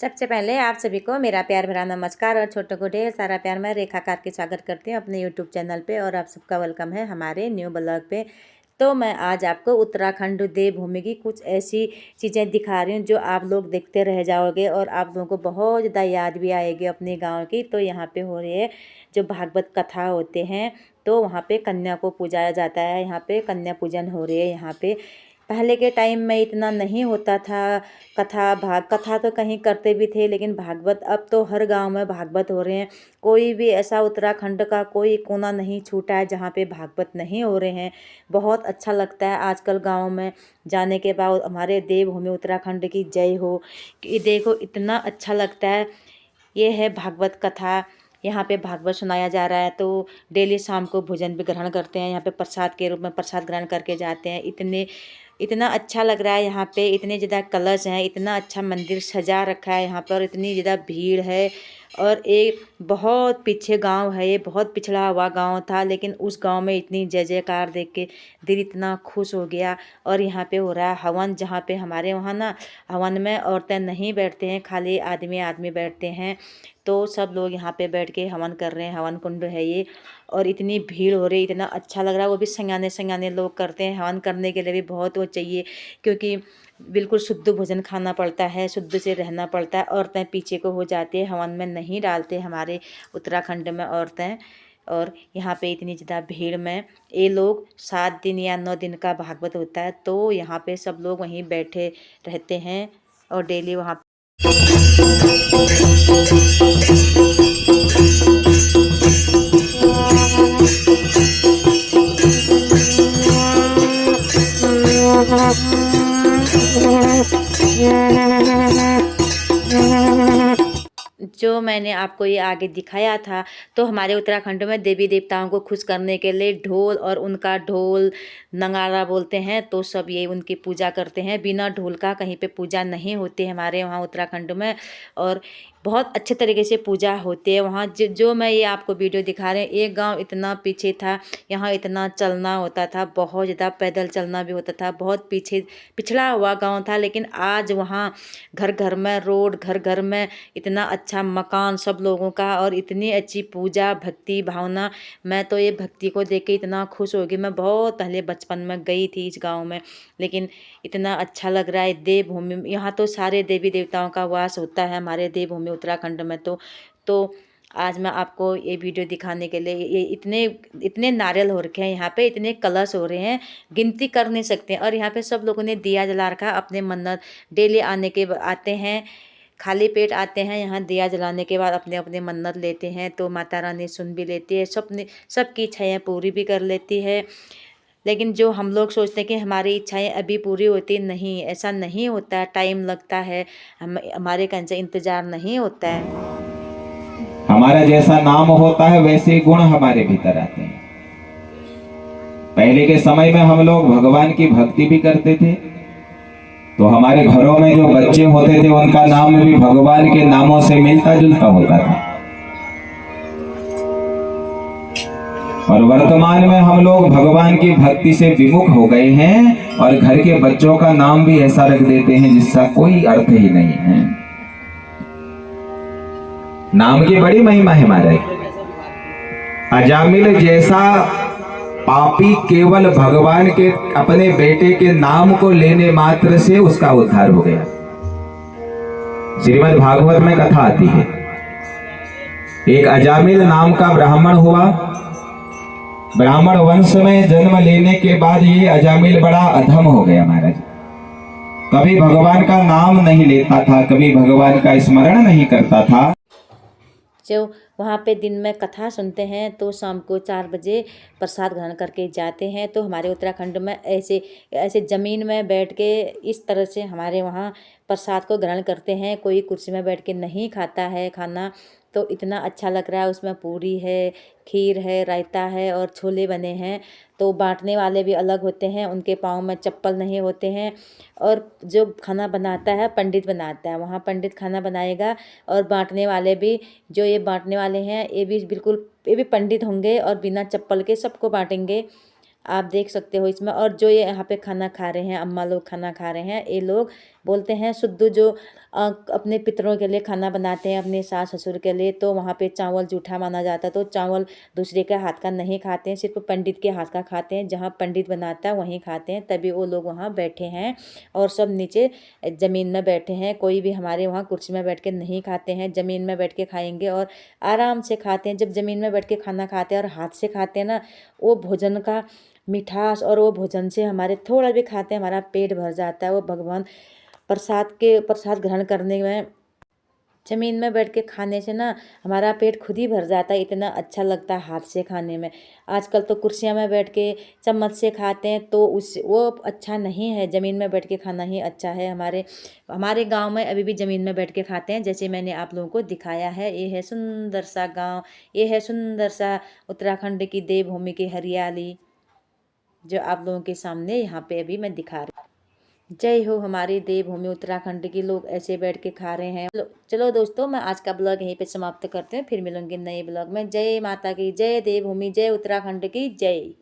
सबसे पहले आप सभी को मेरा प्यार भरा नमस्कार और छोटों को ढेर सारा प्यार। मैं रेखा कार के स्वागत करती हूँ अपने यूट्यूब चैनल पे और आप सबका वेलकम है हमारे न्यू ब्लॉग पे। तो मैं आज आपको उत्तराखंड देवभूमि की कुछ ऐसी चीज़ें दिखा रही हूँ जो आप लोग देखते रह जाओगे और आप लोगों को बहुत ज़्यादा याद भी आएगी अपने गाँव की। तो यहाँ पे हो रही है जो भागवत कथा होते हैं, तो वहाँ पे कन्या को पूजाया जाता है। यहाँ पे कन्या पूजन हो रही है। यहाँ पे पहले के टाइम में इतना नहीं होता था। कथा तो कहीं करते भी थे, लेकिन भागवत अब तो हर गांव में भागवत हो रहे हैं। कोई भी ऐसा उत्तराखंड का कोई कोना नहीं छूटा है जहाँ पे भागवत नहीं हो रहे हैं। बहुत अच्छा लगता है आजकल गांव में जाने के बाद। हमारे देवभूमि उत्तराखंड की जय हो। कि देखो इतना अच्छा लगता है। ये है भागवत कथा। यहाँ पे भागवत सुनाया जा रहा है। तो डेली शाम को भोजन भी ग्रहण करते हैं। यहाँ पे प्रसाद के रूप में प्रसाद ग्रहण करके जाते हैं। इतना अच्छा लग रहा है। यहाँ पे इतने ज़्यादा कलश हैं, इतना अच्छा मंदिर सजा रखा है यहाँ पर, इतनी ज़्यादा भीड़ है। और एक बहुत पीछे गांव है, ये बहुत पिछड़ा हुआ गांव था, लेकिन उस गांव में इतनी जय जयकार देख के दिल इतना खुश हो गया। और यहाँ पे हो रहा है हवन, जहाँ पे हमारे वहाँ ना हवन में औरतें नहीं बैठते हैं, खाली आदमी आदमी बैठते हैं। तो सब लोग यहाँ पे बैठ के हवन कर रहे हैं। हवन कुंड है ये। और इतनी भीड़ हो रही, इतना अच्छा लग रहा है। वो भी संगाने संगाने लोग करते हैं। हवन करने के लिए भी बहुत वो चाहिए, क्योंकि बिल्कुल शुद्ध भोजन खाना पड़ता है, शुद्ध से रहना पड़ता है। औरतें पीछे को हो जाती है, हवन में नहीं डालते हमारे उत्तराखंड में औरतें। और यहाँ पे इतनी ज़्यादा भीड़ में ये लोग 7 दिन या 9 दिन का भागवत होता है, तो यहाँ पे सब लोग वहीं बैठे रहते हैं और डेली वहाँ जो मैंने आपको ये आगे दिखाया था। तो हमारे उत्तराखंड में देवी देवताओं को खुश करने के लिए ढोल और उनका ढोल नगाड़ा बोलते हैं, तो सब ये उनकी पूजा करते हैं। बिना ढोल का कहीं पे पूजा नहीं होती है हमारे वहाँ उत्तराखंड में। और बहुत अच्छे तरीके से पूजा होती है वहाँ। जो मैं ये आपको वीडियो दिखा रहे हैं, एक गांव इतना पीछे था, यहाँ इतना चलना होता था, बहुत ज़्यादा पैदल चलना भी होता था। बहुत पीछे पिछड़ा हुआ गांव था, लेकिन आज वहाँ घर घर में रोड, घर घर में इतना अच्छा मकान सब लोगों का, और इतनी अच्छी पूजा भक्ति भावना। मैं तो ये भक्ति को देख के इतना खुश हो गई। मैं बहुत पहले बचपन में गई थी इस गांव में, लेकिन इतना अच्छा लग रहा है। देवभूमि, यहाँ तो सारे देवी देवताओं का वास होता है हमारे देवभूमि उत्तराखंड में। तो आज मैं आपको ये वीडियो दिखाने के लिए, ये इतने इतने नारियल हो रखे हैं यहाँ पे, इतने कलश हो रहे हैं, गिनती कर नहीं सकते। और यहाँ पे सब लोगों ने दिया जला रखा अपने मन्नत। डेली आते हैं, खाली पेट आते हैं यहाँ, दिया जलाने के बाद अपने अपने मन्नत लेते हैं। तो माता रानी सुन भी लेती है, सबकी इच्छाएं पूरी भी कर लेती है। लेकिन जो हम लोग सोचते हैं कि हमारी इच्छाएं अभी पूरी होती, नहीं, ऐसा नहीं होता है। टाइम लगता है, हमारे कहीं से इंतजार नहीं होता है। हमारा जैसा नाम होता है वैसे गुण हमारे भीतर आते हैं। पहले के समय में हम लोग भगवान की भक्ति भी करते थे, तो हमारे घरों में जो बच्चे होते थे उनका नाम भी भगवान के नामों से मिलता जुलता होता था। और वर्तमान में हम लोग भगवान की भक्ति से विमुख हो गए हैं और घर के बच्चों का नाम भी ऐसा रख देते हैं जिसका कोई अर्थ ही नहीं है। नाम की बड़ी महिमा है महाराज। अजामिल जैसा पापी केवल भगवान के अपने बेटे के नाम को लेने मात्र से उसका उद्धार हो गया। श्रीमद् भागवत में कथा आती है, एक अजामिल नाम का ब्राह्मण हुआ। ब्राह्मण वंश में जन्म लेने के बाद ये अजामिल बड़ा अधम हो गया महाराज। कभी भगवान का नाम नहीं लेता था, कभी भगवान का स्मरण नहीं करता था। जो वहाँ पे दिन में कथा सुनते हैं, तो शाम को 4 बजे प्रसाद ग्रहण करके जाते हैं। तो हमारे उत्तराखंड में ऐसे ऐसे ज़मीन में बैठ के इस तरह से हमारे वहाँ प्रसाद को ग्रहण करते हैं। कोई कुर्सी में बैठ के नहीं खाता है खाना। तो इतना अच्छा लग रहा है। उसमें पूरी है, खीर है, रायता है और छोले बने हैं। तो बांटने वाले भी अलग होते हैं, उनके पाँव में चप्पल नहीं होते हैं। और जो खाना बनाता है पंडित बनाता है, वहाँ पंडित खाना बनाएगा। और बांटने वाले भी, जो ये बांटने वाले हैं, ये भी पंडित होंगे और बिना चप्पल के सबको बांटेंगे। आप देख सकते हो इसमें। और जो ये यहाँ पे खाना खा रहे हैं, अम्मा लोग खाना खा रहे हैं, ये लोग बोलते हैं शुद्ध जो अपने पितरों के लिए खाना बनाते हैं, अपने सास ससुर के लिए, तो वहाँ पे चावल जूठा माना जाता है। तो चावल दूसरे के हाथ का नहीं खाते हैं, सिर्फ पंडित के हाथ का खाते हैं। जहाँ पंडित बनाता है वहीं खाते हैं। तभी वो लोग वहाँ बैठे हैं और सब नीचे ज़मीन में बैठे हैं। कोई भी हमारे वहाँ कुर्सी में बैठ के नहीं खाते हैं, ज़मीन में बैठ के खाएंगे और आराम से खाते हैं। जब ज़मीन में बैठ के खाना खाते हैं और हाथ से खाते हैं ना, वो भोजन का मिठास और वो भोजन से हमारे थोड़ा भी खाते हैं हमारा पेट भर जाता है। वो भगवान प्रसाद ग्रहण करने में ज़मीन में बैठ के खाने से ना हमारा पेट खुद ही भर जाता है। इतना अच्छा लगता है हाथ से खाने में। आजकल तो कुर्सियाँ में बैठ के चम्मच से खाते हैं, तो उस वो अच्छा नहीं है। ज़मीन में बैठ के खाना ही अच्छा है। हमारे गांव में अभी भी ज़मीन में बैठ के खाते हैं, जैसे मैंने आप लोगों को दिखाया है। ये है सुंदर सा गाँव, ये है सुंदर सा उत्तराखंड की देवभूमि की हरियाली, जो आप लोगों के सामने यहाँ पे अभी मैं दिखा रही हूँ। जय हो हमारी देवभूमि उत्तराखंड के लोग ऐसे बैठ के खा रहे हैं। चलो दोस्तों, मैं आज का ब्लॉग यहीं पे समाप्त करते हैं, फिर मिलूंगी नए ब्लॉग में। जय माता की, जय देवभूमि, जय उत्तराखंड की जय।